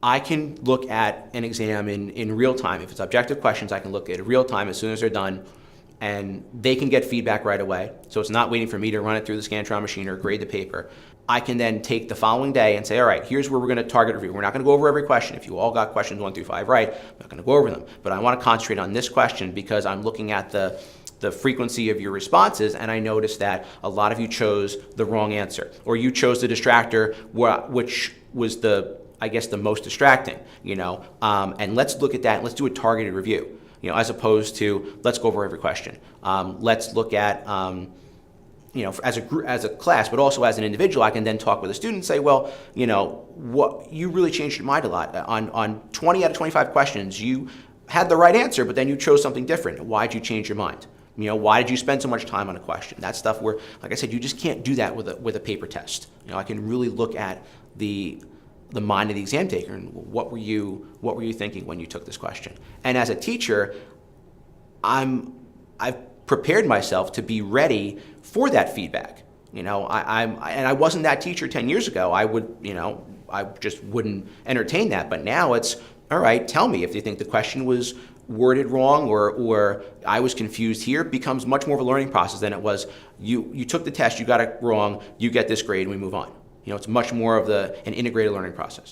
I can look at an exam in real time. If it's objective questions, I can look at it real time as soon as they're done, and they can get feedback right away. So it's not waiting for me to run it through the Scantron machine or grade the paper. I can then take the following day and say, all right, here's where we're going to target review. We're not going to go over every question. If you all got questions 1 through 5 right, I'm not going to go over them. But I want to concentrate on this question because I'm looking at the frequency of your responses, and I noticed that a lot of you chose the wrong answer, or you chose the distractor, which was the most distracting, and let's look at that. Let's do a targeted review, as opposed to let's go over every question. Let's look at, as a class, but also as an individual, I can then talk with a student and say, well, what you really changed your mind a lot on 20 out of 25 questions. You had the right answer, but then you chose something different. Why did you change your mind? Why did you spend so much time on a question? That's stuff where, like I said, you just can't do that with a paper test. I can really look at the mind of the exam taker and what were you thinking when you took this question. And as a teacher, I've prepared myself to be ready for that feedback. I wasn't that teacher 10 years ago. I just wouldn't entertain that. But now it's, all right, tell me if you think the question was worded wrong or I was confused here. It becomes much more of a learning process than it was you took the test, you got it wrong, you get this grade, and we move on. It's much more of an integrated learning process.